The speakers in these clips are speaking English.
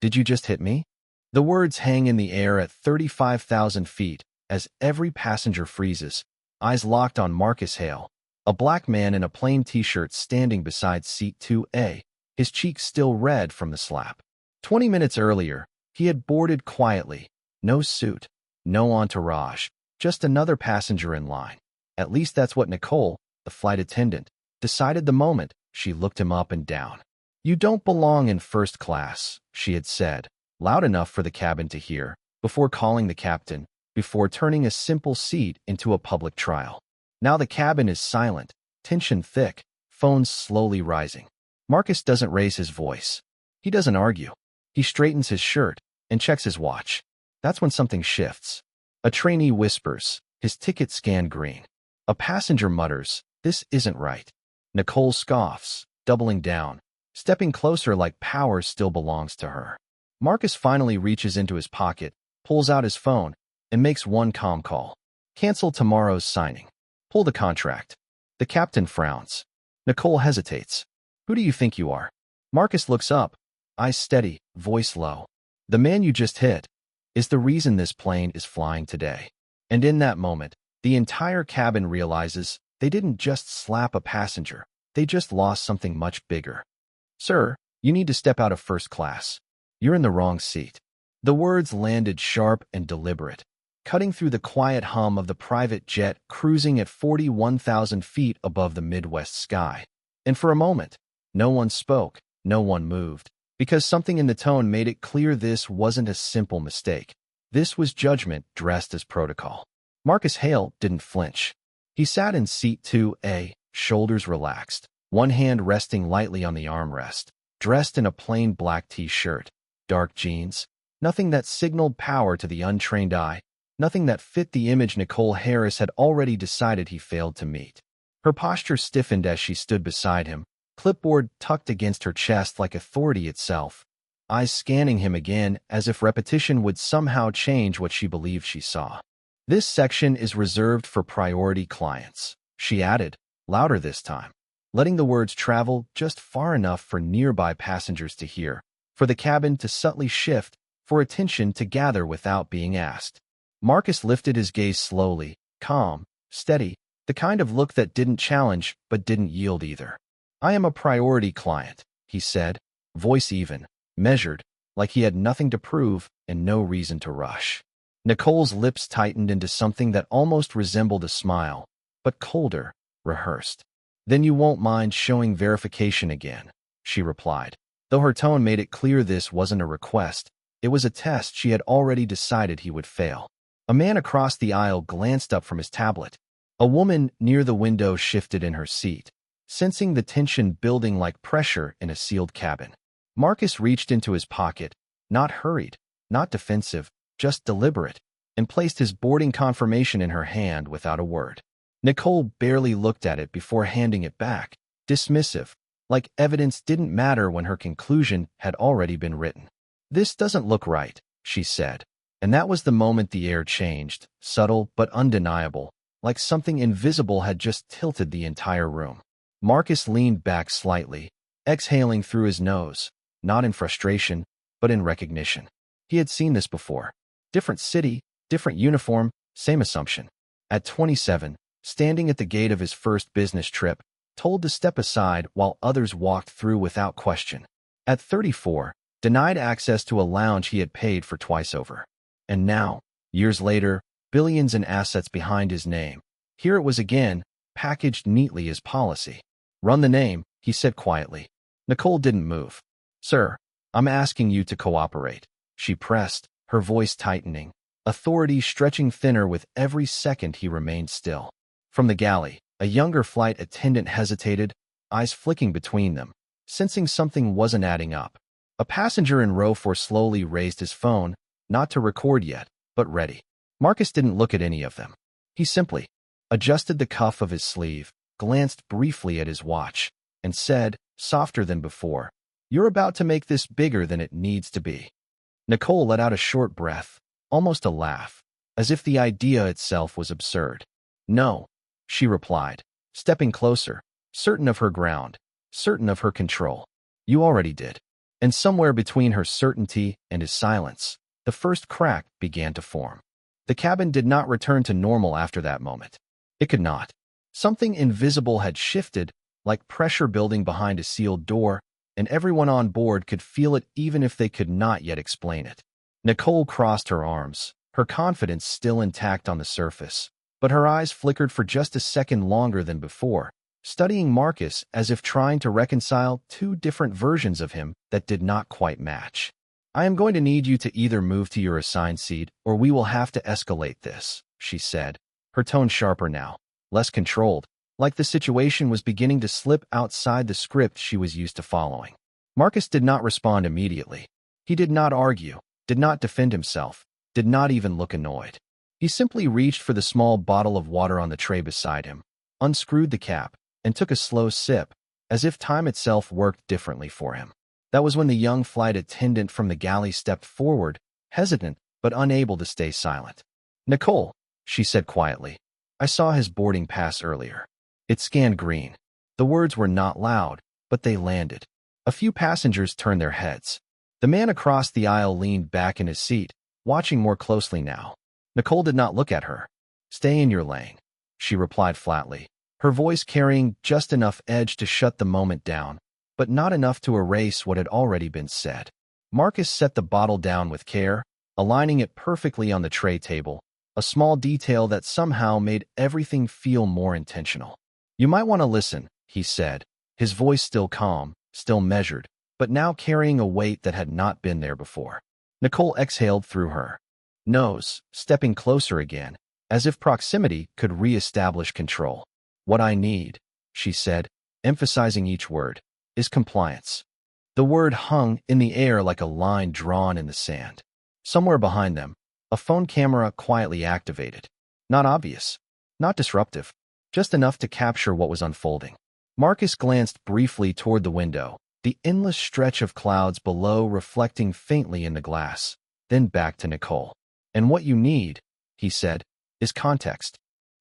Did you just hit me? The words hang in the air at 35,000 feet as every passenger freezes, eyes locked on Marcus Hale, a black man in a plain t-shirt standing beside seat 2A, his cheeks still red from the slap. 20 minutes earlier, he had boarded quietly, no suit, no entourage, just another passenger in line. At least that's what Nicole, the flight attendant, decided the moment she looked him up and down. "You don't belong in first class," she had said, loud enough for the cabin to hear, before calling the captain, before turning a simple seat into a public trial. Now the cabin is silent, tension thick, phones slowly rising. Marcus doesn't raise his voice. He doesn't argue. He straightens his shirt and checks his watch. That's when something shifts. A trainee whispers, his ticket scanned green. A passenger mutters, "This isn't right." Nicole scoffs, doubling down, stepping closer like power still belongs to her. Marcus finally reaches into his pocket, pulls out his phone, and makes one calm call. "Cancel tomorrow's signing. Pull the contract." The captain frowns. Nicole hesitates. "Who do you think you are?" Marcus looks up, eyes steady, voice low. "The man you just hit is the reason this plane is flying today." And in that moment, the entire cabin realizes they didn't just slap a passenger, they just lost something much bigger. "Sir, you need to step out of first class. You're in the wrong seat." The words landed sharp and deliberate, cutting through the quiet hum of the private jet cruising at 41,000 feet above the Midwest sky. And for a moment, no one spoke, no one moved, because something in the tone made it clear this wasn't a simple mistake. This was judgment dressed as protocol. Marcus Hale didn't flinch. He sat in seat 2A, shoulders relaxed, one hand resting lightly on the armrest, dressed in a plain black t-shirt, dark jeans, nothing that signaled power to the untrained eye, nothing that fit the image Nicole Harris had already decided he failed to meet. Her posture stiffened as she stood beside him, clipboard tucked against her chest like authority itself, eyes scanning him again as if repetition would somehow change what she believed she saw. "This section is reserved for priority clients," she added, louder this time, letting the words travel just far enough for nearby passengers to hear, for the cabin to subtly shift, for attention to gather without being asked. Marcus lifted his gaze slowly, calm, steady, the kind of look that didn't challenge but didn't yield either. "I am a priority client," he said, voice even, measured, like he had nothing to prove and no reason to rush. Nicole's lips tightened into something that almost resembled a smile, but colder, rehearsed. "Then you won't mind showing verification again," she replied, though her tone made it clear this wasn't a request, it was a test she had already decided he would fail. A man across the aisle glanced up from his tablet. A woman near the window shifted in her seat, sensing the tension building like pressure in a sealed cabin. Marcus reached into his pocket, not hurried, not defensive, just deliberate, and placed his boarding confirmation in her hand without a word. Nicole barely looked at it before handing it back, dismissive, like evidence didn't matter when her conclusion had already been written. "This doesn't look right," she said, and that was the moment the air changed, subtle but undeniable, like something invisible had just tilted the entire room. Marcus leaned back slightly, exhaling through his nose, not in frustration, but in recognition. He had seen this before. Different city, different uniform, same assumption. At 27, standing at the gate of his first business trip, told to step aside while others walked through without question. At 34, denied access to a lounge he had paid for twice over. And now, years later, billions in assets behind his name. Here it was again, packaged neatly as policy. "Run the name," he said quietly. Nicole didn't move. "Sir, I'm asking you to cooperate," she pressed, her voice tightening, authority stretching thinner with every second he remained still. From the galley, a younger flight attendant hesitated, eyes flicking between them, sensing something wasn't adding up. A passenger in row 4 slowly raised his phone, not to record yet, but ready. Marcus didn't look at any of them. He simply adjusted the cuff of his sleeve, glanced briefly at his watch, and said, softer than before, "You're about to make this bigger than it needs to be." Nicole let out a short breath, almost a laugh, as if the idea itself was absurd. "No," she replied, stepping closer, certain of her ground, certain of her control. "You already did." And somewhere between her certainty and his silence, the first crack began to form. The cabin did not return to normal after that moment. It could not. Something invisible had shifted, like pressure building behind a sealed door, and everyone on board could feel it even if they could not yet explain it. Nicole crossed her arms, her confidence still intact on the surface, but her eyes flickered for just a second longer than before, studying Marcus as if trying to reconcile two different versions of him that did not quite match. "I am going to need you to either move to your assigned seat or we will have to escalate this," she said, her tone sharper now, less controlled, like the situation was beginning to slip outside the script she was used to following. Marcus did not respond immediately. He did not argue, did not defend himself, did not even look annoyed. He simply reached for the small bottle of water on the tray beside him, unscrewed the cap, and took a slow sip, as if time itself worked differently for him. That was when the young flight attendant from the galley stepped forward, hesitant but unable to stay silent. "Nicole," she said quietly, "I saw his boarding pass earlier. It scanned green." The words were not loud, but they landed. A few passengers turned their heads. The man across the aisle leaned back in his seat, watching more closely now. Nicole did not look at her. "Stay in your lane," she replied flatly, her voice carrying just enough edge to shut the moment down, but not enough to erase what had already been said. Marcus set the bottle down with care, aligning it perfectly on the tray table, a small detail that somehow made everything feel more intentional. "You might want to listen," he said, his voice still calm, still measured, but now carrying a weight that had not been there before. Nicole exhaled through her nose, stepping closer again, as if proximity could re-establish control. "What I need," she said, emphasizing each word, "is compliance." The word hung in the air like a line drawn in the sand. Somewhere behind them, a phone camera quietly activated. Not obvious, not disruptive, just enough to capture what was unfolding. Marcus glanced briefly toward the window, the endless stretch of clouds below reflecting faintly in the glass, then back to Nicole. "And what you need," he said, "is context."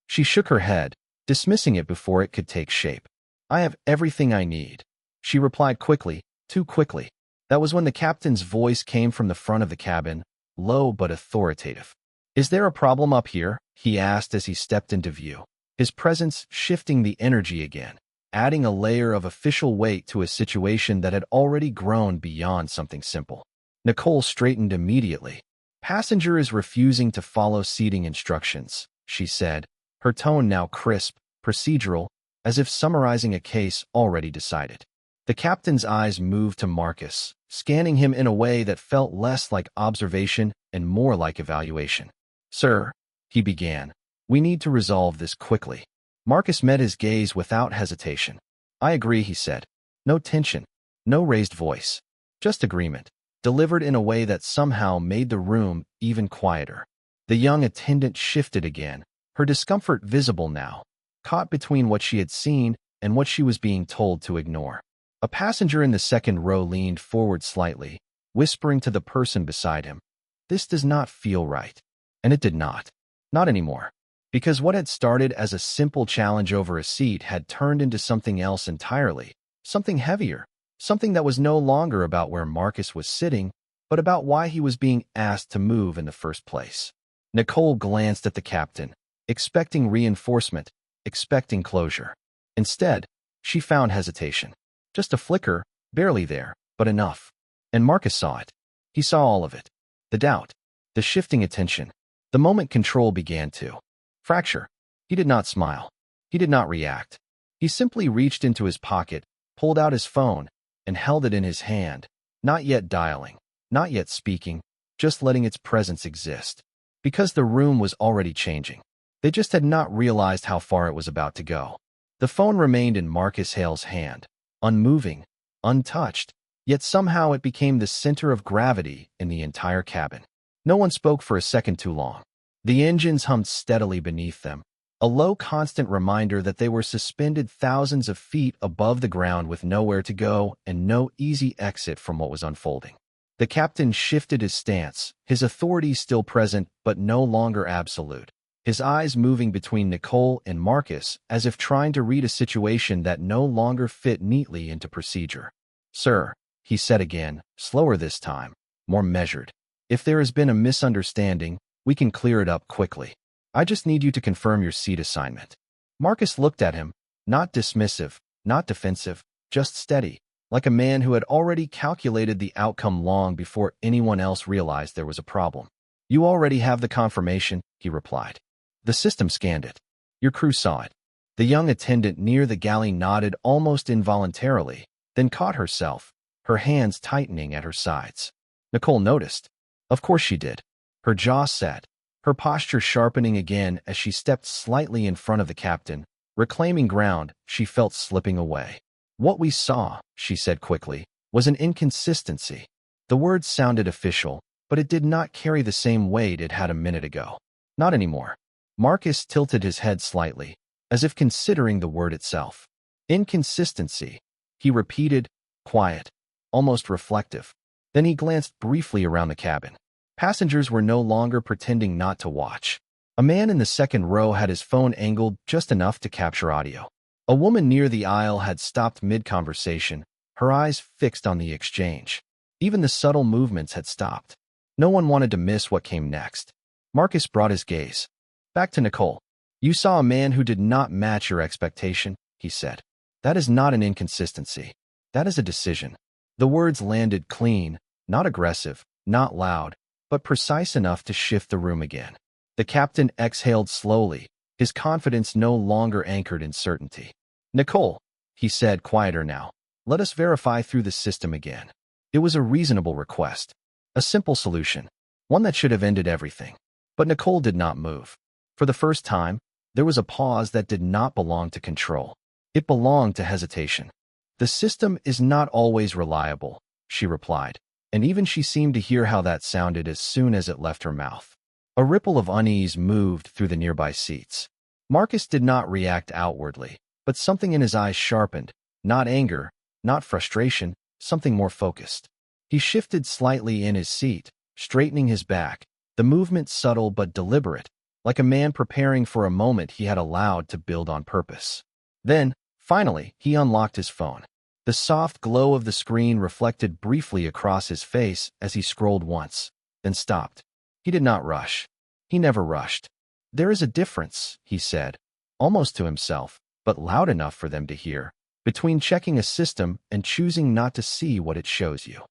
She shook her head, dismissing it before it could take shape. "I have everything I need," she replied quickly, too quickly. That was when the captain's voice came from the front of the cabin, low but authoritative. "Is there a problem up here?" he asked as he stepped into view, his presence shifting the energy again, adding a layer of official weight to a situation that had already grown beyond something simple. Nicole straightened immediately. "Passenger is refusing to follow seating instructions," she said, her tone now crisp, procedural, as if summarizing a case already decided. The captain's eyes moved to Marcus, scanning him in a way that felt less like observation and more like evaluation. "Sir," he began, "we need to resolve this quickly." Marcus met his gaze without hesitation. "I agree," he said. No tension, no raised voice, just agreement, delivered in a way that somehow made the room even quieter. The young attendant shifted again, her discomfort visible now, caught between what she had seen and what she was being told to ignore. A passenger in the second row leaned forward slightly, whispering to the person beside him, "This does not feel right." And it did not. Not anymore. Because what had started as a simple challenge over a seat had turned into something else entirely, something heavier, something that was no longer about where Marcus was sitting, but about why he was being asked to move in the first place. Nicole glanced at the captain, expecting reinforcement, expecting closure. Instead, she found hesitation. Just a flicker, barely there, but enough. And Marcus saw it. He saw all of it. The doubt, the shifting attention, the moment control began to fracture. He did not smile. He did not react. He simply reached into his pocket, pulled out his phone, and held it in his hand, not yet dialing, not yet speaking, just letting its presence exist. Because the room was already changing. They just had not realized how far it was about to go. The phone remained in Marcus Hale's hand, unmoving, untouched, yet somehow it became the center of gravity in the entire cabin. No one spoke for a second too long. The engines hummed steadily beneath them, a low constant reminder that they were suspended thousands of feet above the ground with nowhere to go and no easy exit from what was unfolding. The captain shifted his stance, his authority still present but no longer absolute, his eyes moving between Nicole and Marcus as if trying to read a situation that no longer fit neatly into procedure. "Sir," he said again, slower this time, more measured. If there has been a misunderstanding, we can clear it up quickly. I just need you to confirm your seat assignment. Marcus looked at him, not dismissive, not defensive, just steady, like a man who had already calculated the outcome long before anyone else realized there was a problem. You already have the confirmation, he replied. The system scanned it. Your crew saw it. The young attendant near the galley nodded almost involuntarily, then caught herself, her hands tightening at her sides. Nicole noticed. Of course she did. Her jaw set, her posture sharpening again as she stepped slightly in front of the captain, reclaiming ground she felt slipping away. What we saw, she said quickly, was an inconsistency. The words sounded official, but it did not carry the same weight it had a minute ago. Not anymore. Marcus tilted his head slightly, as if considering the word itself. Inconsistency, he repeated, quiet, almost reflective. Then he glanced briefly around the cabin. Passengers were no longer pretending not to watch. A man in the second row had his phone angled just enough to capture audio. A woman near the aisle had stopped mid-conversation, her eyes fixed on the exchange. Even the subtle movements had stopped. No one wanted to miss what came next. Marcus brought his gaze back to Nicole. You saw a man who did not match your expectation, he said. That is not an inconsistency. That is a decision. The words landed clean, not aggressive, not loud, but precise enough to shift the room again. The captain exhaled slowly, his confidence no longer anchored in certainty. Nicole, he said, quieter now, let us verify through the system again. It was a reasonable request, a simple solution, one that should have ended everything. But Nicole did not move. For the first time, there was a pause that did not belong to control. It belonged to hesitation. The system is not always reliable, she replied, and even she seemed to hear how that sounded as soon as it left her mouth. A ripple of unease moved through the nearby seats. Marcus did not react outwardly, but something in his eyes sharpened, not anger, not frustration, something more focused. He shifted slightly in his seat, straightening his back, the movement subtle but deliberate, like a man preparing for a moment he had allowed to build on purpose. Then, finally, he unlocked his phone. The soft glow of the screen reflected briefly across his face as he scrolled once, then stopped. He did not rush. He never rushed. There is a difference, he said, almost to himself, but loud enough for them to hear, between checking a system and choosing not to see what it shows you.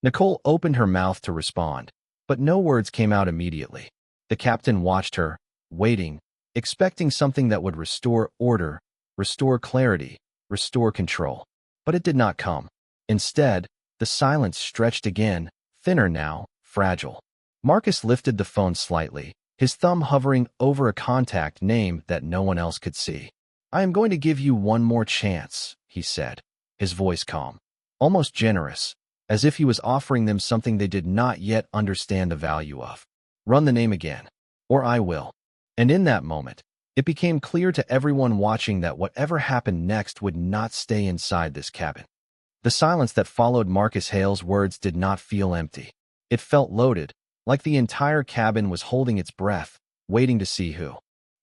Nicole opened her mouth to respond, but no words came out immediately. The captain watched her, waiting, expecting something that would restore order, restore clarity, restore control. But it did not come. Instead, the silence stretched again, thinner now, fragile. Marcus lifted the phone slightly, his thumb hovering over a contact name that no one else could see. I am going to give you one more chance, he said, his voice calm, almost generous, as if he was offering them something they did not yet understand the value of. Run the name again, or I will. And in that moment, it became clear to everyone watching that whatever happened next would not stay inside this cabin. The silence that followed Marcus Hale's words did not feel empty. It felt loaded, like the entire cabin was holding its breath, waiting to see who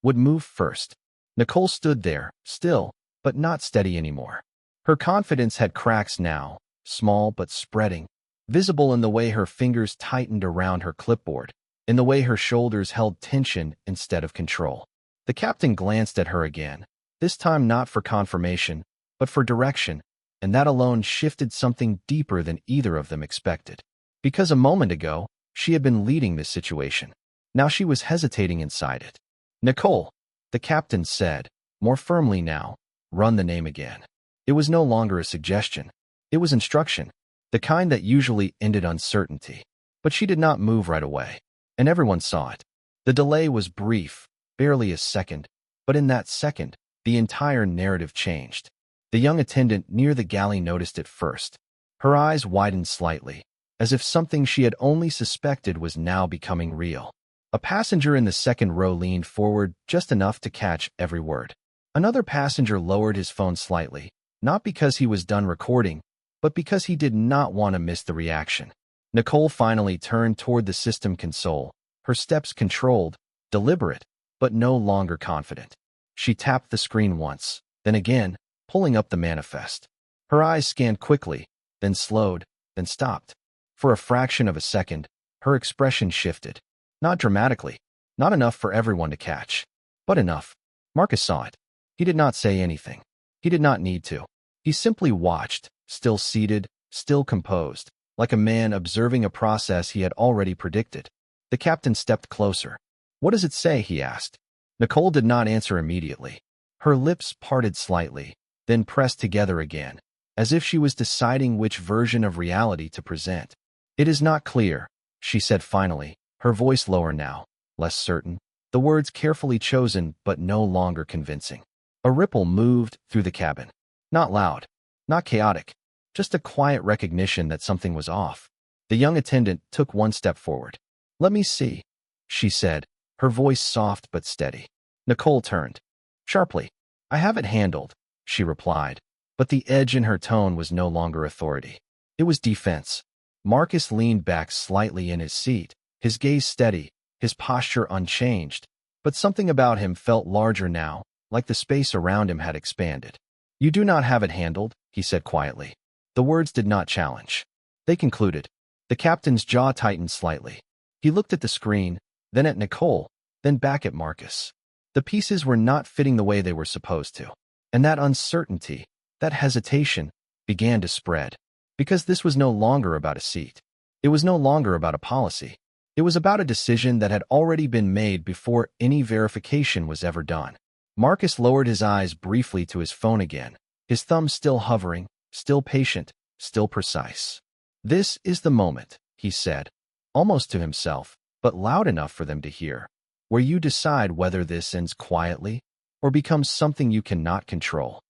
would move first. Nicole stood there, still, but not steady anymore. Her confidence had cracks now, small but spreading, visible in the way her fingers tightened around her clipboard, in the way her shoulders held tension instead of control. The captain glanced at her again, this time not for confirmation, but for direction, and that alone shifted something deeper than either of them expected. Because a moment ago, she had been leading this situation. Now she was hesitating inside it. Nicole, the captain said, more firmly now, run the name again. It was no longer a suggestion. It was instruction, the kind that usually ended uncertainty. But she did not move right away, and everyone saw it. The delay was brief, barely a second, but in that second, the entire narrative changed. The young attendant near the galley noticed it first. Her eyes widened slightly, as if something she had only suspected was now becoming real. A passenger in the second row leaned forward just enough to catch every word. Another passenger lowered his phone slightly, not because he was done recording, but because he did not want to miss the reaction. Nicole finally turned toward the system console, her steps controlled, deliberate, but no longer confident. She tapped the screen once, then again, pulling up the manifest. Her eyes scanned quickly, then slowed, then stopped. For a fraction of a second, her expression shifted. Not dramatically, not enough for everyone to catch, but enough. Marcus saw it. He did not say anything. He did not need to. He simply watched, still seated, still composed, like a man observing a process he had already predicted. The captain stepped closer. "What does it say?" he asked. Nicole did not answer immediately. Her lips parted slightly, then pressed together again, as if she was deciding which version of reality to present. "It is not clear," she said finally, her voice lower now, less certain, the words carefully chosen but no longer convincing. A ripple moved through the cabin. Not loud, not chaotic, just a quiet recognition that something was off. The young attendant took one step forward. "Let me see," she said, her voice soft but steady. Nicole turned. Sharply. "I have it handled," she replied, but the edge in her tone was no longer authority. It was defense. Marcus leaned back slightly in his seat, his gaze steady, his posture unchanged, but something about him felt larger now, like the space around him had expanded. "You do not have it handled," he said quietly. The words did not challenge. They concluded. The captain's jaw tightened slightly. He looked at the screen, then at Nicole, then back at Marcus. The pieces were not fitting the way they were supposed to. And that uncertainty, that hesitation, began to spread. Because this was no longer about a seat. It was no longer about a policy. It was about a decision that had already been made before any verification was ever done. Marcus lowered his eyes briefly to his phone again, his thumb still hovering, still patient, still precise. "This is the moment," he said, almost to himself, but loud enough for them to hear, "where you decide whether this ends quietly or becomes something you cannot control."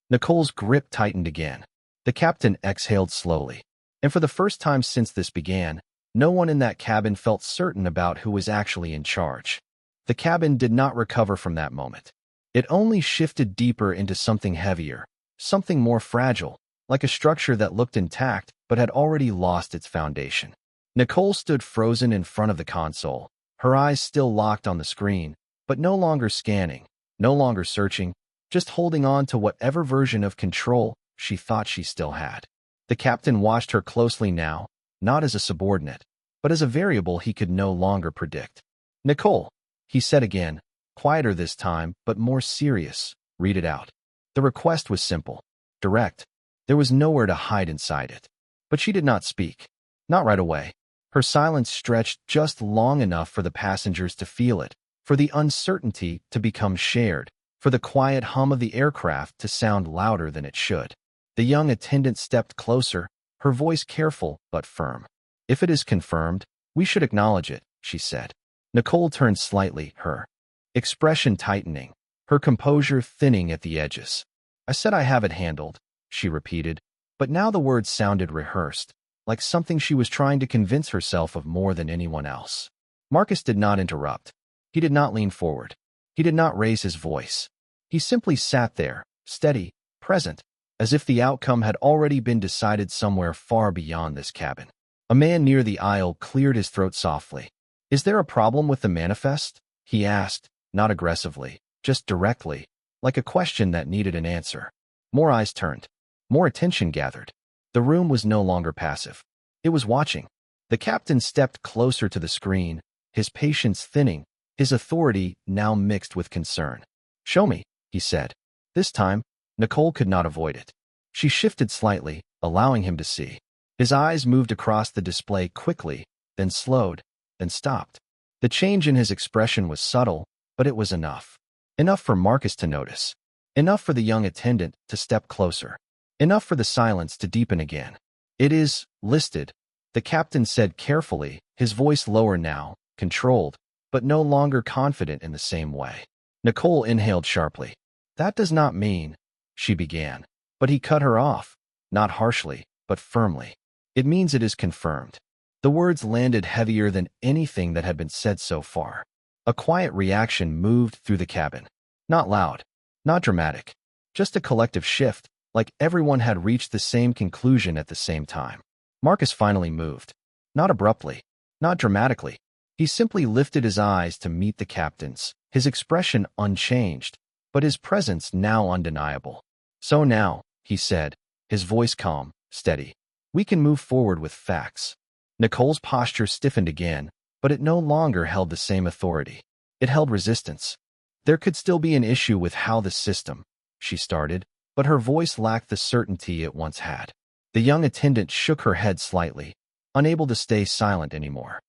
Nicole's grip tightened again. The captain exhaled slowly. And for the first time since this began, no one in that cabin felt certain about who was actually in charge. The cabin did not recover from that moment. It only shifted deeper into something heavier, something more fragile, like a structure that looked intact but had already lost its foundation. Nicole stood frozen in front of the console, her eyes still locked on the screen, but no longer scanning, no longer searching, just holding on to whatever version of control she thought she still had. The captain watched her closely now, not as a subordinate, but as a variable he could no longer predict. "Nicole," he said again, quieter this time, but more serious, "read it out." The request was simple, direct. There was nowhere to hide inside it. But she did not speak. Not right away. Her silence stretched just long enough for the passengers to feel it, for the uncertainty to become shared, for the quiet hum of the aircraft to sound louder than it should. The young attendant stepped closer, her voice careful but firm. "If it is confirmed, we should acknowledge it," she said. Nicole turned slightly, her expression tightening, her composure thinning at the edges. "I said I have it handled," she repeated, but now the words sounded rehearsed, like something she was trying to convince herself of more than anyone else. Marcus did not interrupt. He did not lean forward. He did not raise his voice. He simply sat there, steady, present, as if the outcome had already been decided somewhere far beyond this cabin. A man near the aisle cleared his throat softly. "Is there a problem with the manifest?" he asked, not aggressively, just directly, like a question that needed an answer. More eyes turned. More attention gathered. The room was no longer passive. It was watching. The captain stepped closer to the screen, his patience thinning, his authority now mixed with concern. "Show me," he said. This time, Nicole could not avoid it. She shifted slightly, allowing him to see. His eyes moved across the display quickly, then slowed, then stopped. The change in his expression was subtle, but it was enough. Enough for Marcus to notice. Enough for the young attendant to step closer. Enough for the silence to deepen again. "It is listed," the captain said carefully, his voice lower now, controlled, but no longer confident in the same way. Nicole inhaled sharply. "That does not mean," she began, but he cut her off, not harshly, but firmly. "It means it is confirmed." The words landed heavier than anything that had been said so far. A quiet reaction moved through the cabin. Not loud, not dramatic, just a collective shift, like everyone had reached the same conclusion at the same time. Marcus finally moved. Not abruptly, not dramatically. He simply lifted his eyes to meet the captain's, his expression unchanged, but his presence now undeniable. "So now," he said, his voice calm, steady, We can move forward with facts. Nicole's posture stiffened again, but it no longer held the same authority. It held resistance. There could still be an issue with how the system, she started, but her voice lacked the certainty it once had. The young attendant shook her head slightly, unable to stay silent anymore.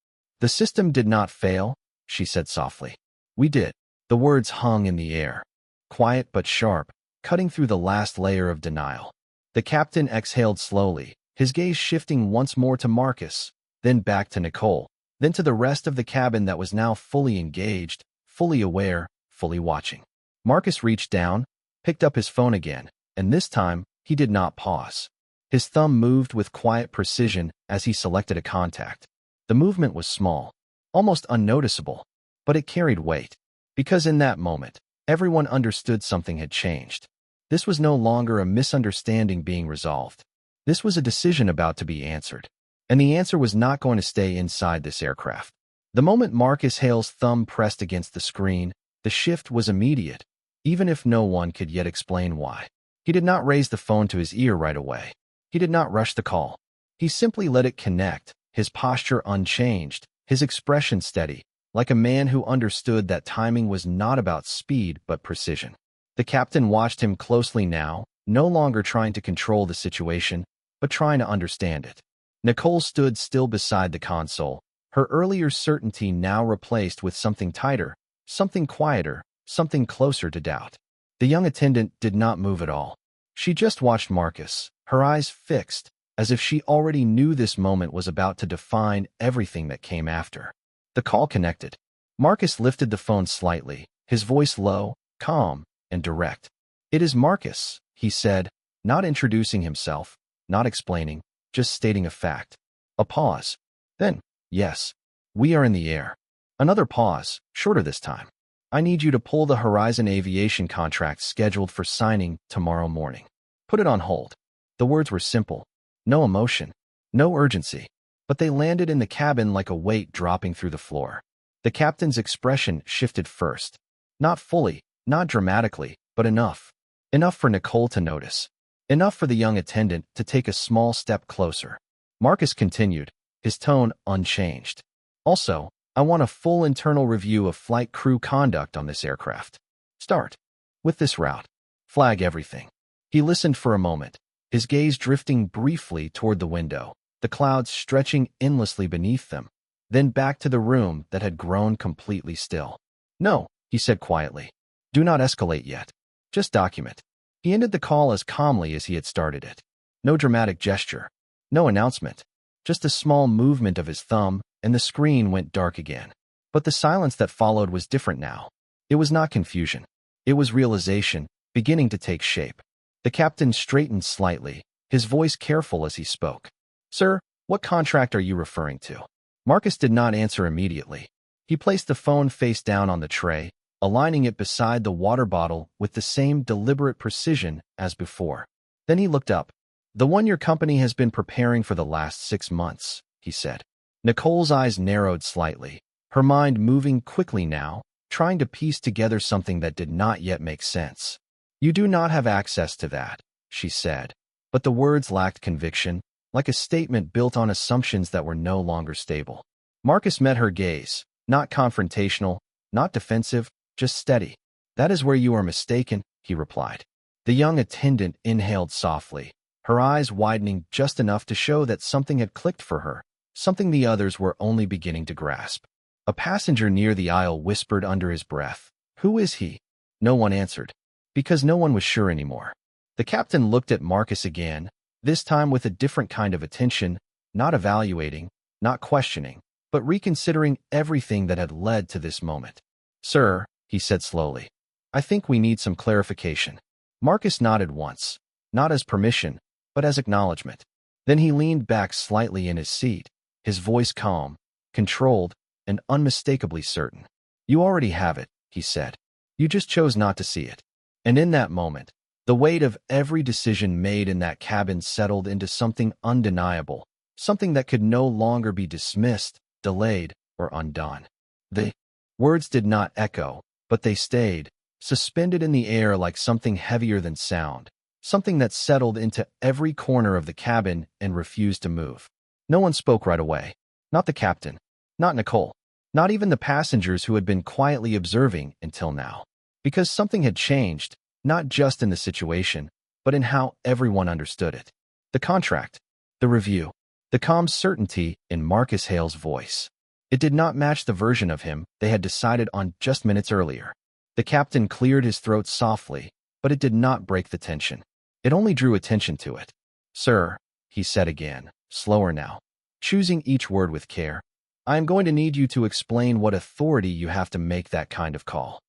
The system did not fail, she said softly. We did. The words hung in the air, quiet but sharp, cutting through the last layer of denial. The captain exhaled slowly, his gaze shifting once more to Marcus, then back to Nicole, then to the rest of the cabin that was now fully engaged, fully aware, fully watching. Marcus reached down, picked up his phone again, and this time, he did not pause. His thumb moved with quiet precision as he selected a contact. The movement was small, almost unnoticeable, but it carried weight, because in that moment, everyone understood something had changed. This was no longer a misunderstanding being resolved. This was a decision about to be answered, and the answer was not going to stay inside this aircraft. The moment Marcus Hale's thumb pressed against the screen, the shift was immediate, even if no one could yet explain why. He did not raise the phone to his ear right away. He did not rush the call. He simply let it connect, his posture unchanged, his expression steady, like a man who understood that timing was not about speed but precision. The captain watched him closely now, no longer trying to control the situation, but trying to understand it. Nicole stood still beside the console, her earlier certainty now replaced with something tighter, something quieter, something closer to doubt. The young attendant did not move at all. She just watched Marcus, her eyes fixed, as if she already knew this moment was about to define everything that came after. The call connected. Marcus lifted the phone slightly, his voice low, calm, and direct. "It is Marcus," he said, not introducing himself, not explaining, just stating a fact. A pause. Then, "Yes, we are in the air." Another pause, shorter this time. "I need you to pull the Horizon Aviation contract scheduled for signing tomorrow morning. Put it on hold." The words were simple. No emotion, no urgency, but they landed in the cabin like a weight dropping through the floor. The captain's expression shifted first. Not fully, not dramatically, but enough. Enough for Nicole to notice. Enough for the young attendant to take a small step closer. Marcus continued, his tone unchanged. "Also, I want a full internal review of flight crew conduct on this aircraft. Start with this route. Flag everything." He listened for a moment, his gaze drifting briefly toward the window, the clouds stretching endlessly beneath them, then back to the room that had grown completely still. "No," he said quietly. "Do not escalate yet. Just document." He ended the call as calmly as he had started it. No dramatic gesture, no announcement, just a small movement of his thumb, and the screen went dark again. But the silence that followed was different now. It was not confusion. It was realization, beginning to take shape. The captain straightened slightly, his voice careful as he spoke. "Sir, what contract are you referring to?" Marcus did not answer immediately. He placed the phone face down on the tray, aligning it beside the water bottle with the same deliberate precision as before. Then he looked up. "The one your company has been preparing for the last 6 months," he said. Nicole's eyes narrowed slightly, her mind moving quickly now, trying to piece together something that did not yet make sense. "You do not have access to that," she said, but the words lacked conviction, like a statement built on assumptions that were no longer stable. Marcus met her gaze, not confrontational, not defensive, just steady. "That is where you are mistaken," he replied. The young attendant inhaled softly, her eyes widening just enough to show that something had clicked for her, something the others were only beginning to grasp. A passenger near the aisle whispered under his breath, "Who is he?" No one answered, because no one was sure anymore. The captain looked at Marcus again, this time with a different kind of attention, not evaluating, not questioning, but reconsidering everything that had led to this moment. "Sir," he said slowly, "I think we need some clarification." Marcus nodded once, not as permission, but as acknowledgement. Then he leaned back slightly in his seat, his voice calm, controlled, and unmistakably certain. "You already have it," he said. "You just chose not to see it." And in that moment, the weight of every decision made in that cabin settled into something undeniable, something that could no longer be dismissed, delayed, or undone. The words did not echo, but they stayed, suspended in the air like something heavier than sound, something that settled into every corner of the cabin and refused to move. No one spoke right away. Not the captain, not Nicole, not even the passengers who had been quietly observing until now. Because something had changed, not just in the situation, but in how everyone understood it. The contract, the review, the calm certainty in Marcus Hale's voice. It did not match the version of him they had decided on just minutes earlier. The captain cleared his throat softly, but it did not break the tension. It only drew attention to it. "Sir," he said again, slower now, choosing each word with care, "I am going to need you to explain what authority you have to make that kind of call."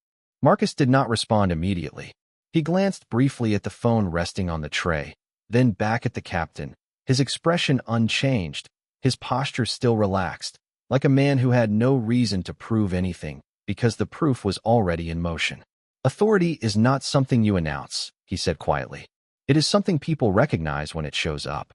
Marcus did not respond immediately. He glanced briefly at the phone resting on the tray, then back at the captain, his expression unchanged, his posture still relaxed, like a man who had no reason to prove anything, because the proof was already in motion. "Authority is not something you announce," he said quietly. "It is something people recognize when it shows up."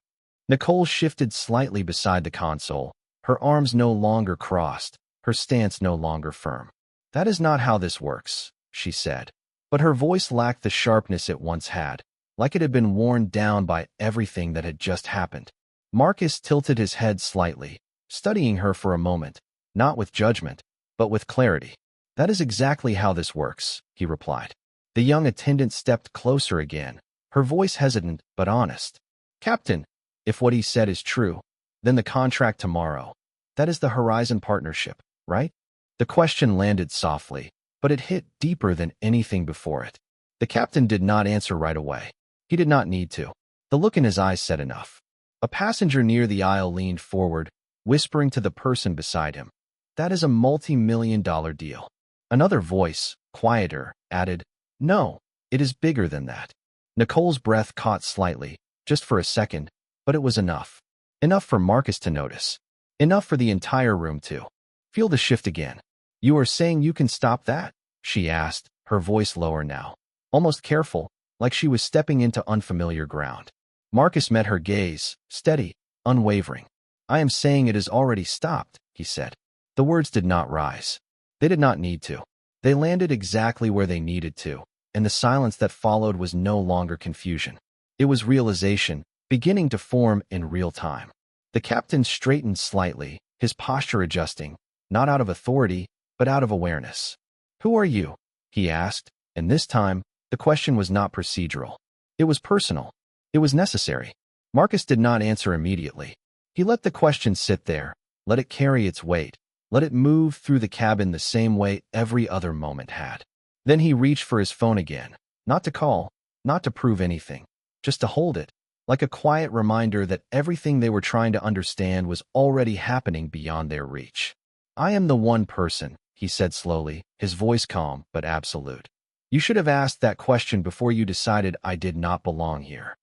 Nicole shifted slightly beside the console, her arms no longer crossed, her stance no longer firm. "That is not how this works," she said. But her voice lacked the sharpness it once had, like it had been worn down by everything that had just happened. Marcus tilted his head slightly, studying her for a moment, not with judgment, but with clarity. "That is exactly how this works," he replied. The young attendant stepped closer again, her voice hesitant but honest. "Captain, if what he said is true, then the contract tomorrow. That is the Horizon Partnership, right?" The question landed softly, but it hit deeper than anything before it. The captain did not answer right away. He did not need to. The look in his eyes said enough. A passenger near the aisle leaned forward, whispering to the person beside him, "That is a multi-million-dollar deal." Another voice, quieter, added, "No, it is bigger than that." Nicole's breath caught slightly, just for a second, but it was enough. Enough for Marcus to notice. Enough for the entire room to feel the shift again. "You are saying you can stop that?" she asked, her voice lower now, almost careful, like she was stepping into unfamiliar ground. Marcus met her gaze, steady, unwavering. "I am saying it is already stopped," he said. The words did not rise. They did not need to. They landed exactly where they needed to, and the silence that followed was no longer confusion. It was realization, beginning to form in real time. The captain straightened slightly, his posture adjusting, not out of authority, but out of awareness. "Who are you?" he asked, and this time, the question was not procedural. It was personal. It was necessary. Marcus did not answer immediately. He let the question sit there, let it carry its weight, let it move through the cabin the same way every other moment had. Then he reached for his phone again, not to call, not to prove anything, just to hold it, like a quiet reminder that everything they were trying to understand was already happening beyond their reach. "I am the one person," he said slowly, his voice calm but absolute. "You should have asked that question before you decided I did not belong here."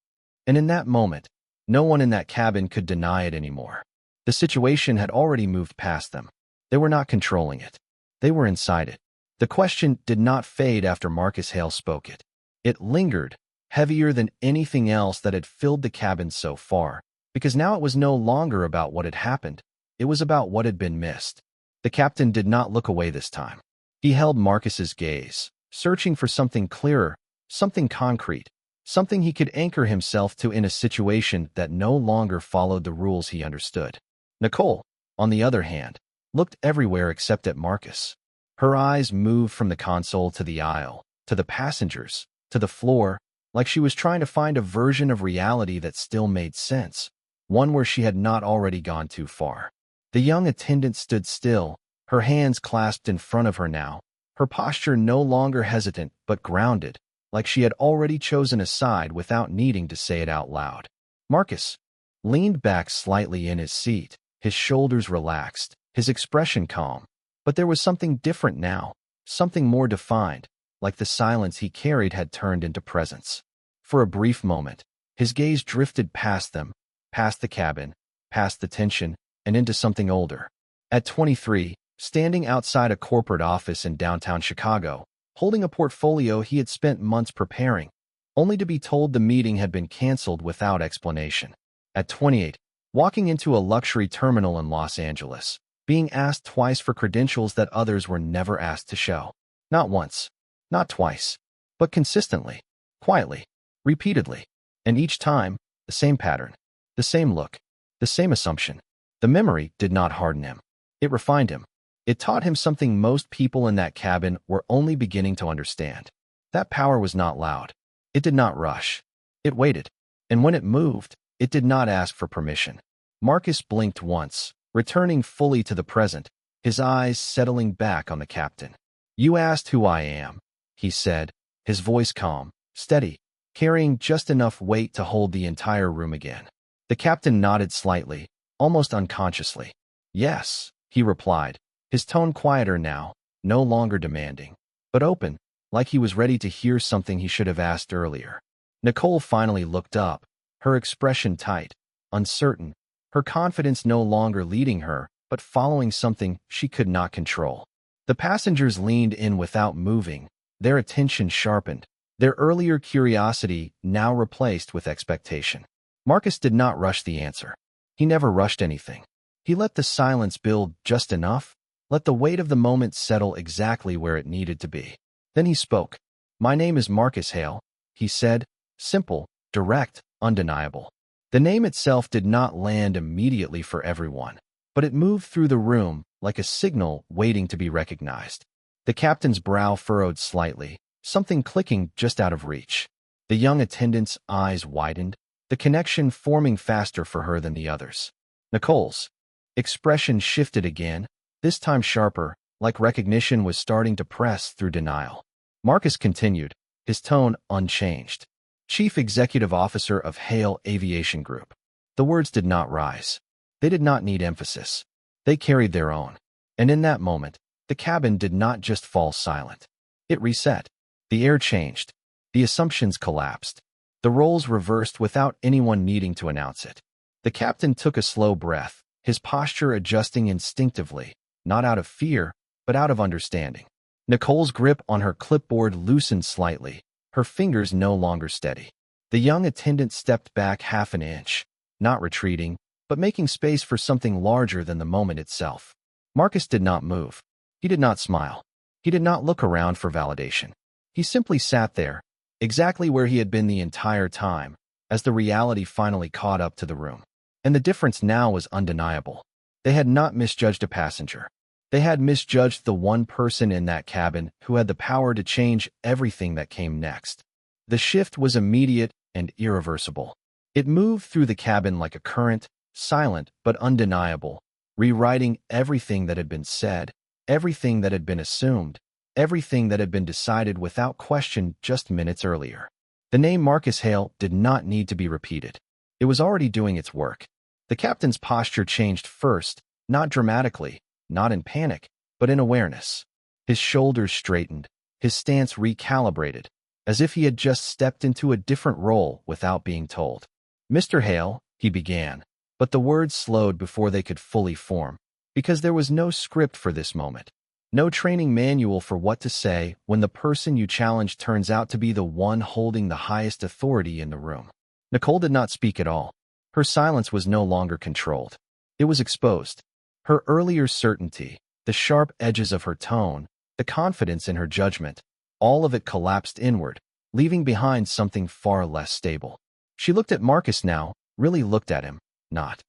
And in that moment, no one in that cabin could deny it anymore. The situation had already moved past them. They were not controlling it. They were inside it. The question did not fade after Marcus Hale spoke it. It lingered, heavier than anything else that had filled the cabin so far, because now it was no longer about what had happened. It was about what had been missed. The captain did not look away this time. He held Marcus's gaze, searching for something clearer, something concrete, something he could anchor himself to in a situation that no longer followed the rules he understood. Nicole, on the other hand, looked everywhere except at Marcus. Her eyes moved from the console to the aisle, to the passengers, to the floor, like she was trying to find a version of reality that still made sense, one where she had not already gone too far. The young attendant stood still, her hands clasped in front of her now, her posture no longer hesitant but grounded, like she had already chosen a side without needing to say it out loud. Marcus leaned back slightly in his seat, his shoulders relaxed, his expression calm. But there was something different now, something more defined, like the silence he carried had turned into presence. For a brief moment, his gaze drifted past them, past the cabin, past the tension, and into something older. At 23, standing outside a corporate office in downtown Chicago, holding a portfolio he had spent months preparing, only to be told the meeting had been canceled without explanation. At 28, walking into a luxury terminal in Los Angeles, being asked twice for credentials that others were never asked to show. Not once, not twice, but consistently, quietly, repeatedly. And each time, the same pattern, the same look, the same assumption. The memory did not harden him. It refined him. It taught him something most people in that cabin were only beginning to understand. That power was not loud. It did not rush. It waited. And when it moved, it did not ask for permission. Marcus blinked once, returning fully to the present, his eyes settling back on the captain. "You asked who I am," he said, his voice calm, steady, carrying just enough weight to hold the entire room again. The captain nodded slightly, almost unconsciously. "Yes," he replied, his tone quieter now, no longer demanding, but open, like he was ready to hear something he should have asked earlier. Nicole finally looked up, her expression tight, uncertain, her confidence no longer leading her, but following something she could not control. The passengers leaned in without moving, their attention sharpened, their earlier curiosity now replaced with expectation. Marcus did not rush the answer. He never rushed anything. He let the silence build just enough, let the weight of the moment settle exactly where it needed to be. Then he spoke. "My name is Marcus Hale," he said, simple, direct, undeniable. The name itself did not land immediately for everyone, but it moved through the room like a signal waiting to be recognized. The captain's brow furrowed slightly, something clicking just out of reach. The young attendant's eyes widened, the connection forming faster for her than the others. Nicole's expression shifted again, this time sharper, like recognition was starting to press through denial. Marcus continued, his tone unchanged. "Chief Executive Officer of Hale Aviation Group." The words did not rise. They did not need emphasis. They carried their own. And in that moment, the cabin did not just fall silent. It reset. The air changed. The assumptions collapsed. The roles reversed without anyone needing to announce it. The captain took a slow breath, his posture adjusting instinctively, not out of fear, but out of understanding. Nicole's grip on her clipboard loosened slightly, her fingers no longer steady. The young attendant stepped back half an inch, not retreating, but making space for something larger than the moment itself. Marcus did not move. He did not smile. He did not look around for validation. He simply sat there, exactly where he had been the entire time, as the reality finally caught up to the room. And the difference now was undeniable. They had not misjudged a passenger. They had misjudged the one person in that cabin who had the power to change everything that came next. The shift was immediate and irreversible. It moved through the cabin like a current, silent but undeniable, rewriting everything that had been said, everything that had been assumed, everything that had been decided without question just minutes earlier. The name Marcus Hale did not need to be repeated. It was already doing its work. The captain's posture changed first, not dramatically, not in panic, but in awareness. His shoulders straightened, his stance recalibrated, as if he had just stepped into a different role without being told. "Mr. Hale," he began, but the words slowed before they could fully form, because there was no script for this moment. No training manual for what to say when the person you challenge turns out to be the one holding the highest authority in the room. Nicole did not speak at all. Her silence was no longer controlled. It was exposed. Her earlier certainty, the sharp edges of her tone, the confidence in her judgment, all of it collapsed inward, leaving behind something far less stable. She looked at Marcus now, really looked at him, not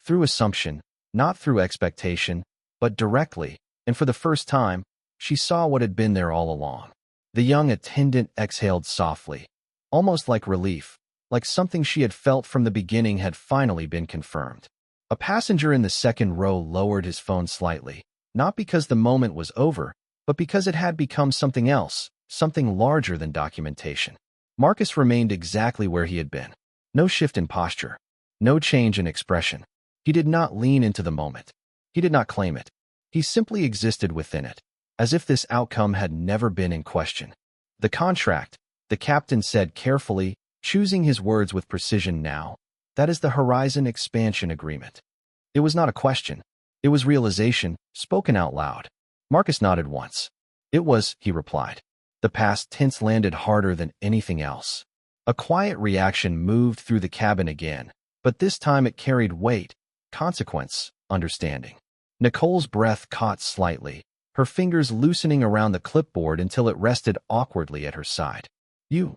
through assumption, not through expectation, but directly, and for the first time, she saw what had been there all along. The young attendant exhaled softly, almost like relief, like something she had felt from the beginning had finally been confirmed. A passenger in the second row lowered his phone slightly, not because the moment was over, but because it had become something else, something larger than documentation. Marcus remained exactly where he had been. No shift in posture, no change in expression. He did not lean into the moment. He did not claim it. He simply existed within it, as if this outcome had never been in question. "The contract," the captain said carefully, choosing his words with precision now, "that is the Horizon Expansion Agreement." It was not a question. It was realization, spoken out loud. Marcus nodded once. "It was," he replied. The past tense landed harder than anything else. A quiet reaction moved through the cabin again, but this time it carried weight, consequence, understanding. Nicole's breath caught slightly, her fingers loosening around the clipboard until it rested awkwardly at her side. You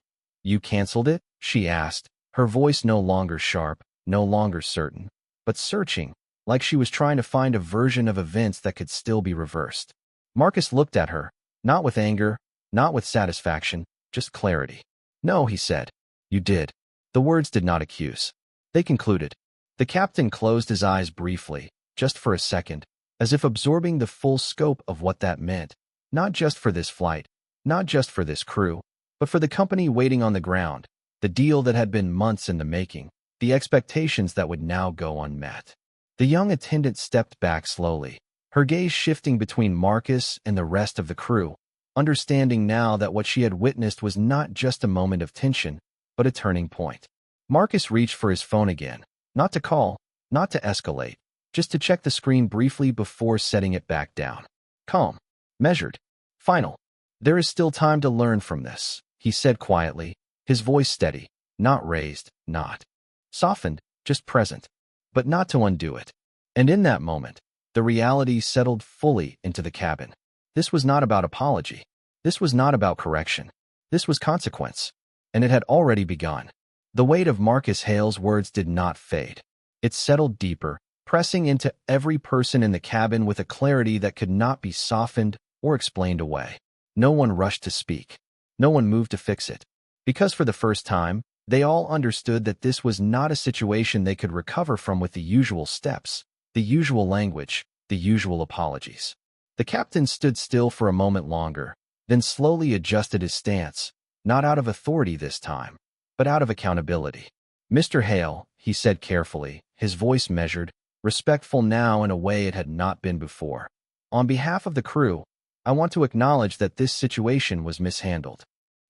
canceled it?" she asked, her voice no longer sharp, no longer certain, but searching, like she was trying to find a version of events that could still be reversed. Marcus looked at her, not with anger, not with satisfaction, just clarity. "No," he said. "You did." The words did not accuse. They concluded. The captain closed his eyes briefly, just for a second, as if absorbing the full scope of what that meant, not just for this flight, not just for this crew, but for the company waiting on the ground, the deal that had been months in the making, the expectations that would now go unmet. The young attendant stepped back slowly, her gaze shifting between Marcus and the rest of the crew, understanding now that what she had witnessed was not just a moment of tension, but a turning point. Marcus reached for his phone again, not to call, not to escalate, just to check the screen briefly before setting it back down. Calm, measured, final. "There is still time to learn from this," he said quietly, his voice steady, not raised, not softened, just present, but not to undo it. And in that moment, the reality settled fully into the cabin. This was not about apology. This was not about correction. This was consequence. And it had already begun. The weight of Marcus Hale's words did not fade. It settled deeper, pressing into every person in the cabin with a clarity that could not be softened or explained away. No one rushed to speak. No one moved to fix it. Because for the first time, they all understood that this was not a situation they could recover from with the usual steps, the usual language, the usual apologies. The captain stood still for a moment longer, then slowly adjusted his stance, not out of authority this time, but out of accountability. "Mr. Hale," he said carefully, his voice measured, respectful now in a way it had not been before. "On behalf of the crew, I want to acknowledge that this situation was mishandled."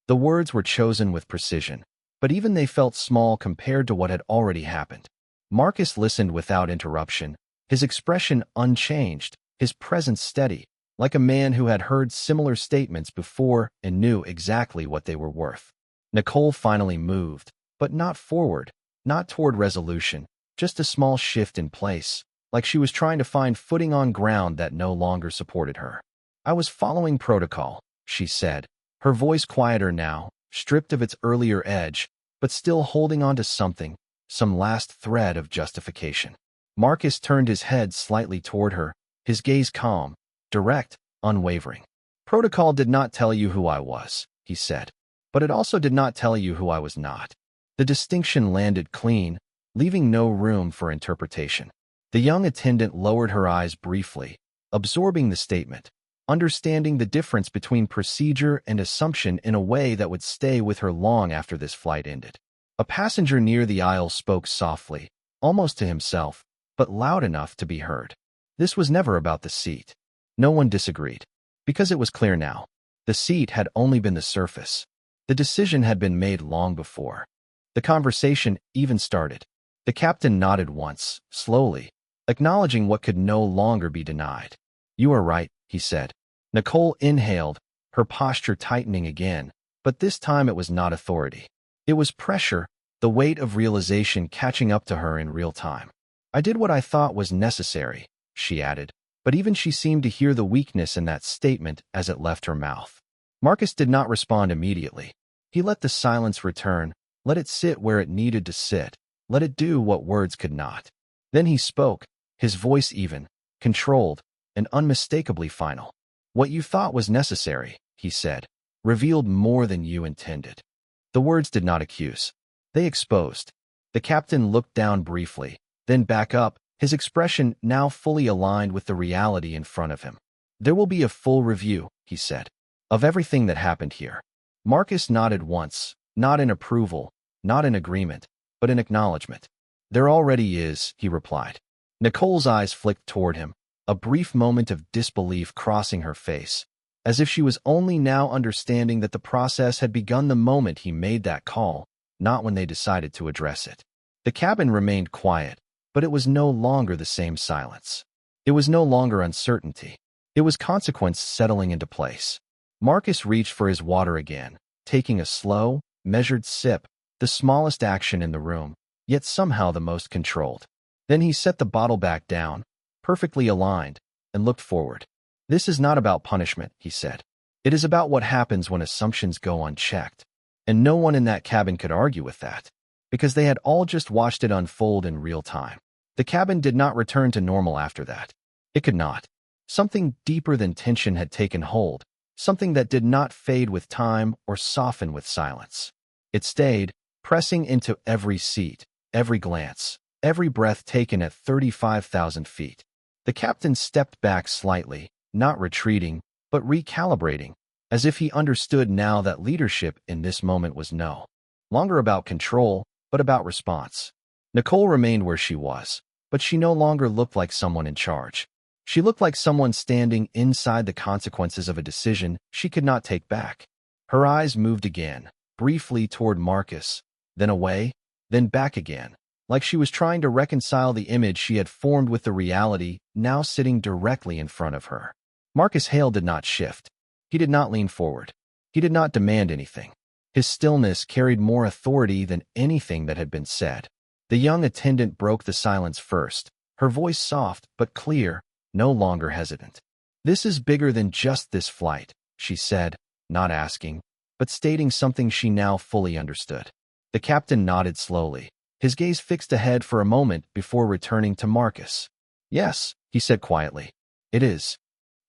The words were chosen with precision, but even they felt small compared to what had already happened. Marcus listened without interruption, his expression unchanged, his presence steady, like a man who had heard similar statements before and knew exactly what they were worth. Nicole finally moved, but not forward, not toward resolution, just a small shift in place, like she was trying to find footing on ground that no longer supported her. "I was following protocol," she said, her voice quieter now, stripped of its earlier edge, but still holding on to something, some last thread of justification. Marcus turned his head slightly toward her, his gaze calm, direct, unwavering. "Protocol did not tell you who I was," he said, "but it also did not tell you who I was not." The distinction landed clean, leaving no room for interpretation. The young attendant lowered her eyes briefly, absorbing the statement, understanding the difference between procedure and assumption in a way that would stay with her long after this flight ended. A passenger near the aisle spoke softly, almost to himself, but loud enough to be heard. This was never about the seat. No one disagreed, because it was clear now. The seat had only been the surface. The decision had been made long before. The conversation even started. The captain nodded once, slowly, acknowledging what could no longer be denied. "You are right," he said. Nicole inhaled, her posture tightening again, but this time it was not authority. It was pressure, the weight of realization catching up to her in real time. "I did what I thought was necessary," she added, but even she seemed to hear the weakness in that statement as it left her mouth. Marcus did not respond immediately. He let the silence return, let it sit where it needed to sit, let it do what words could not. Then he spoke, his voice even, controlled, and unmistakably final. "What you thought was necessary," he said, "revealed more than you intended." The words did not accuse. They exposed. The captain looked down briefly, then back up, his expression now fully aligned with the reality in front of him. "There will be a full review," he said, "of everything that happened here." Marcus nodded once, not in approval, not in agreement, but in acknowledgement. "There already is," he replied. Nicole's eyes flicked toward him, a brief moment of disbelief crossing her face, as if she was only now understanding that the process had begun the moment he made that call, not when they decided to address it. The cabin remained quiet, but it was no longer the same silence. It was no longer uncertainty. It was consequence settling into place. Marcus reached for his water again, taking a slow, measured sip, the smallest action in the room, yet somehow the most controlled. Then he set the bottle back down, perfectly aligned, and looked forward. "This is not about punishment," he said. "It is about what happens when assumptions go unchecked." And no one in that cabin could argue with that. because they had all just watched it unfold in real time. The cabin did not return to normal after that. It could not. Something deeper than tension had taken hold, something that did not fade with time or soften with silence. It stayed, pressing into every seat, every glance, every breath taken at 35,000 feet. The captain stepped back slightly, not retreating, but recalibrating, as if he understood now that leadership in this moment was no longer about control, but about response. Nicole remained where she was, but she no longer looked like someone in charge. She looked like someone standing inside the consequences of a decision she could not take back. Her eyes moved again, briefly toward Marcus, then away, then back again, like she was trying to reconcile the image she had formed with the reality now sitting directly in front of her. Marcus Hale did not shift. He did not lean forward. He did not demand anything. His stillness carried more authority than anything that had been said. The young attendant broke the silence first, her voice soft but clear, no longer hesitant. "This is bigger than just this flight," she said, not asking, but stating something she now fully understood. The captain nodded slowly, his gaze fixed ahead for a moment before returning to Marcus. "Yes," he said quietly. "It is."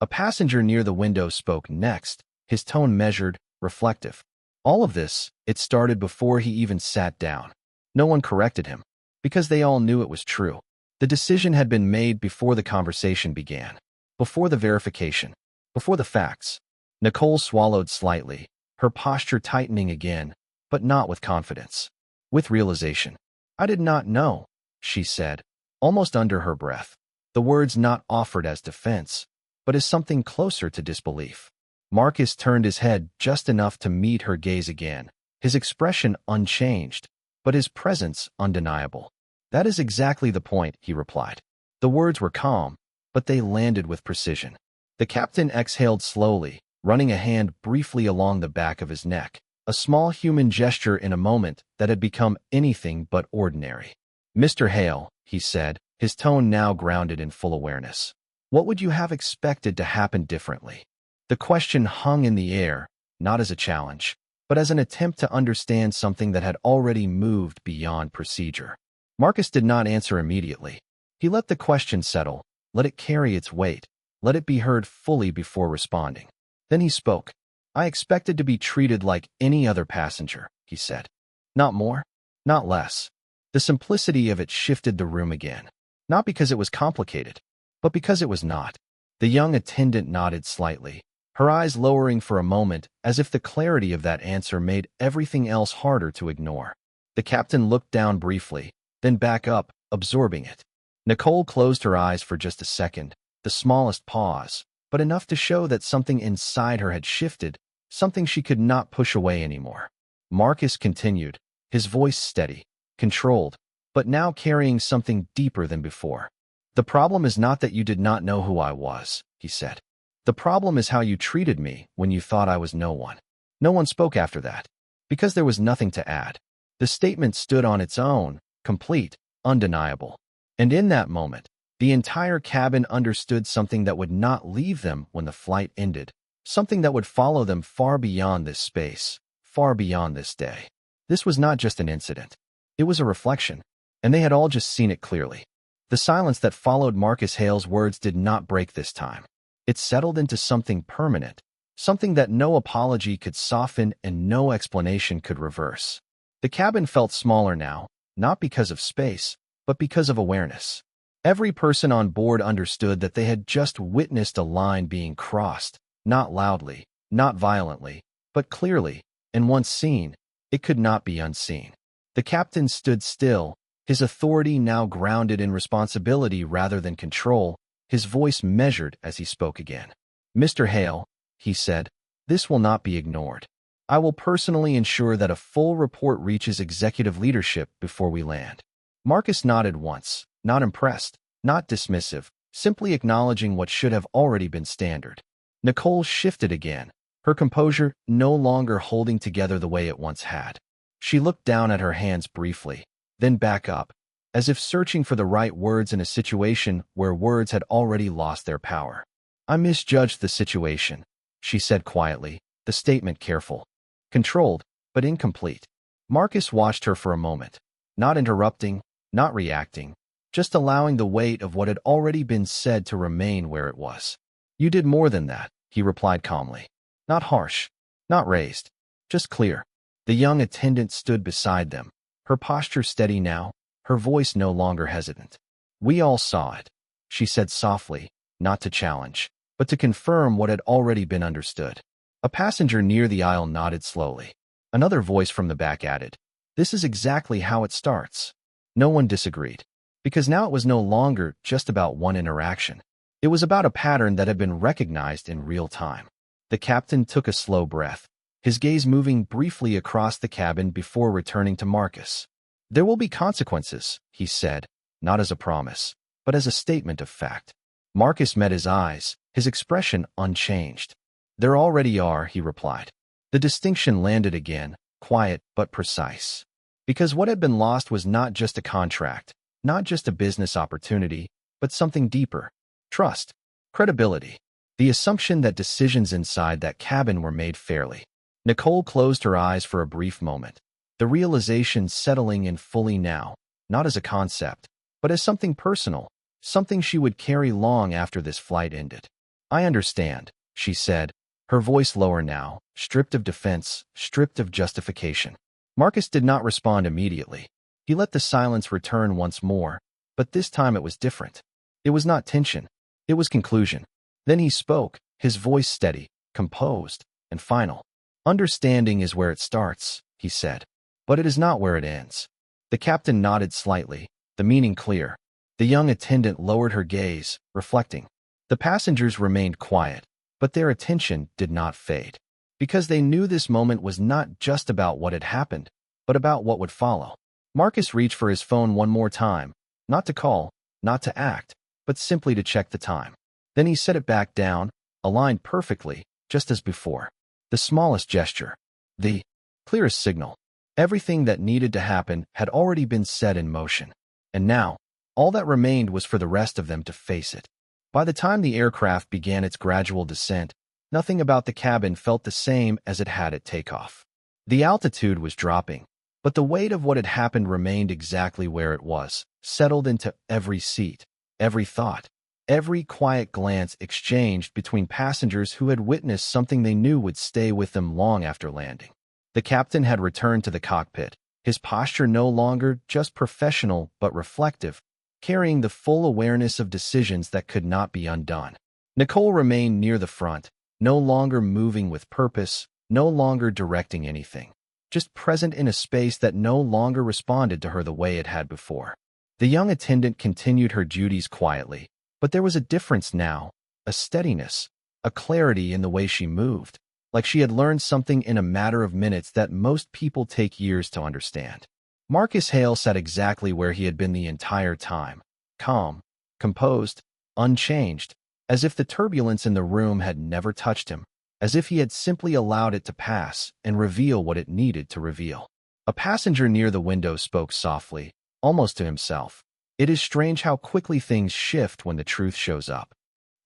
A passenger near the window spoke next, his tone measured, reflective. All of this, it started before he even sat down. No one corrected him, because they all knew it was true. The decision had been made before the conversation began, before the verification, before the facts. Nicole swallowed slightly, her posture tightening again, but not with confidence. With realization. "I did not know," she said, almost under her breath, the words not offered as defense, but as something closer to disbelief. Marcus turned his head just enough to meet her gaze again, his expression unchanged, but his presence undeniable. "That is exactly the point," he replied. The words were calm, but they landed with precision. The captain exhaled slowly, running a hand briefly along the back of his neck, a small human gesture in a moment that had become anything but ordinary. "Mr. Hale," he said, his tone now grounded in full awareness. "What would you have expected to happen differently?" The question hung in the air, not as a challenge, but as an attempt to understand something that had already moved beyond procedure. Marcus did not answer immediately. He let the question settle, let it carry its weight, let it be heard fully before responding. Then he spoke. "I expected to be treated like any other passenger," he said. "Not more, not less." The simplicity of it shifted the room again, not because it was complicated, but because it was not. The young attendant nodded slightly, her eyes lowering for a moment as if the clarity of that answer made everything else harder to ignore. The captain looked down briefly, then back up, absorbing it. Nicole closed her eyes for just a second, the smallest pause, but enough to show that something inside her had shifted, something she could not push away anymore. Marcus continued, his voice steady, controlled, but now carrying something deeper than before. "The problem is not that you did not know who I was," he said. "The problem is how you treated me when you thought I was no one." No one spoke after that, because there was nothing to add. The statement stood on its own, complete, undeniable. And in that moment, the entire cabin understood something that would not leave them when the flight ended, something that would follow them far beyond this space, far beyond this day. This was not just an incident. It was a reflection, and they had all just seen it clearly. The silence that followed Marcus Hale's words did not break this time. It settled into something permanent, something that no apology could soften and no explanation could reverse. The cabin felt smaller now, not because of space, but because of awareness. Every person on board understood that they had just witnessed a line being crossed, not loudly, not violently, but clearly, and once seen, it could not be unseen. The captain stood still, his authority now grounded in responsibility rather than control, his voice measured as he spoke again. "Mr. Hale," he said, "this will not be ignored. I will personally ensure that a full report reaches executive leadership before we land." Marcus nodded once, not impressed, not dismissive, simply acknowledging what should have already been standard. Nicole shifted again, her composure no longer holding together the way it once had. She looked down at her hands briefly, then back up, as if searching for the right words in a situation where words had already lost their power. "I misjudged the situation," she said quietly, the statement careful, controlled, but incomplete. Marcus watched her for a moment, not interrupting, not reacting, just allowing the weight of what had already been said to remain where it was. "You did more than that," he replied calmly. Not harsh, not raised, just clear. The young attendant stood beside them, her posture steady now, her voice no longer hesitant. "We all saw it," she said softly, not to challenge, but to confirm what had already been understood. A passenger near the aisle nodded slowly. Another voice from the back added, "This is exactly how it starts." No one disagreed, because now it was no longer just about one interaction. It was about a pattern that had been recognized in real time. The captain took a slow breath, his gaze moving briefly across the cabin before returning to Marcus. "There will be consequences," he said, not as a promise, but as a statement of fact. Marcus met his eyes, his expression unchanged. "There already are," he replied. The distinction landed again, quiet but precise. Because what had been lost was not just a contract, not just a business opportunity, but something deeper. Trust, credibility, the assumption that decisions inside that cabin were made fairly. Nicole closed her eyes for a brief moment, the realization settling in fully now, not as a concept, but as something personal, something she would carry long after this flight ended. "I understand," she said, her voice lower now, stripped of defense, stripped of justification. Marcus did not respond immediately. He let the silence return once more, but this time it was different. It was not tension, it was conclusion. Then he spoke, his voice steady, composed, and final. "Understanding is where it starts," he said, "but it is not where it ends." The captain nodded slightly, the meaning clear. The young attendant lowered her gaze, reflecting. The passengers remained quiet, but their attention did not fade, because they knew this moment was not just about what had happened, but about what would follow. Marcus reached for his phone one more time, not to call, not to act, but simply to check the time. Then he set it back down, aligned perfectly, just as before. The smallest gesture, the clearest signal. Everything that needed to happen had already been set in motion. And now, all that remained was for the rest of them to face it. By the time the aircraft began its gradual descent, nothing about the cabin felt the same as it had at takeoff. The altitude was dropping, but the weight of what had happened remained exactly where it was, settled into every seat, every thought, every quiet glance exchanged between passengers who had witnessed something they knew would stay with them long after landing. The captain had returned to the cockpit, his posture no longer just professional but reflective, carrying the full awareness of decisions that could not be undone. Nicole remained near the front, no longer moving with purpose, no longer directing anything, just present in a space that no longer responded to her the way it had before. The young attendant continued her duties quietly, but there was a difference now, a steadiness, a clarity in the way she moved, like she had learned something in a matter of minutes that most people take years to understand. Marcus Hale sat exactly where he had been the entire time, calm, composed, unchanged, as if the turbulence in the room had never touched him, as if he had simply allowed it to pass and reveal what it needed to reveal. A passenger near the window spoke softly, almost to himself. "It is strange how quickly things shift when the truth shows up."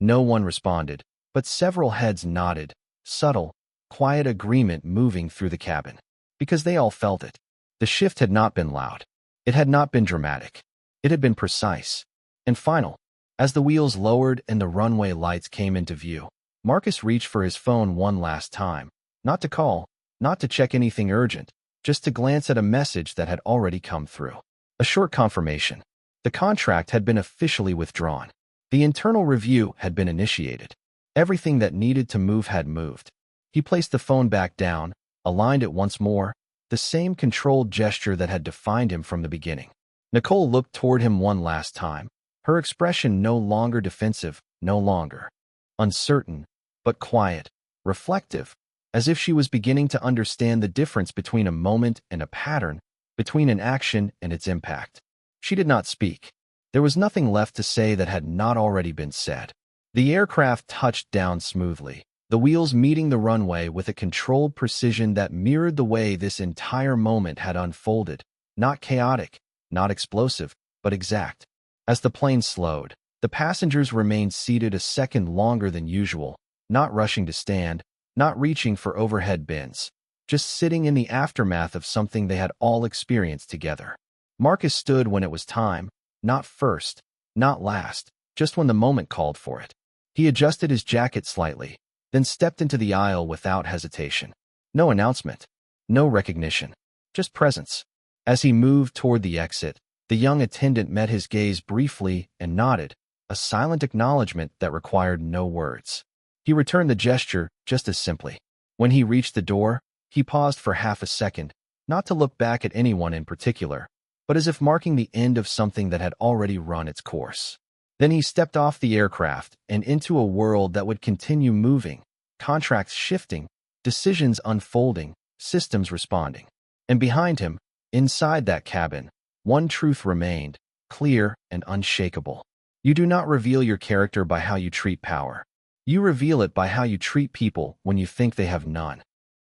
No one responded, but several heads nodded, subtle, quiet agreement moving through the cabin, because they all felt it. The shift had not been loud. It had not been dramatic. It had been precise and final. As the wheels lowered and the runway lights came into view, Marcus reached for his phone one last time, not to call, not to check anything urgent, just to glance at a message that had already come through. A short confirmation. The contract had been officially withdrawn. The internal review had been initiated. Everything that needed to move had moved. He placed the phone back down, aligned it once more, the same controlled gesture that had defined him from the beginning. Nicole looked toward him one last time, her expression no longer defensive, no longer uncertain, but quiet, reflective, as if she was beginning to understand the difference between a moment and a pattern, between an action and its impact. She did not speak. There was nothing left to say that had not already been said. The aircraft touched down smoothly, the wheels meeting the runway with a controlled precision that mirrored the way this entire moment had unfolded, not chaotic, not explosive, but exact. As the plane slowed, the passengers remained seated a second longer than usual, not rushing to stand, not reaching for overhead bins, just sitting in the aftermath of something they had all experienced together. Marcus stood when it was time, not first, not last, just when the moment called for it. He adjusted his jacket slightly, then stepped into the aisle without hesitation. No announcement, no recognition, just presence. As he moved toward the exit, the young attendant met his gaze briefly and nodded, a silent acknowledgement that required no words. He returned the gesture just as simply. When he reached the door, he paused for half a second, not to look back at anyone in particular, but as if marking the end of something that had already run its course. Then he stepped off the aircraft and into a world that would continue moving, contracts shifting, decisions unfolding, systems responding. And behind him, inside that cabin, one truth remained, clear and unshakable. You do not reveal your character by how you treat power. You reveal it by how you treat people when you think they have none.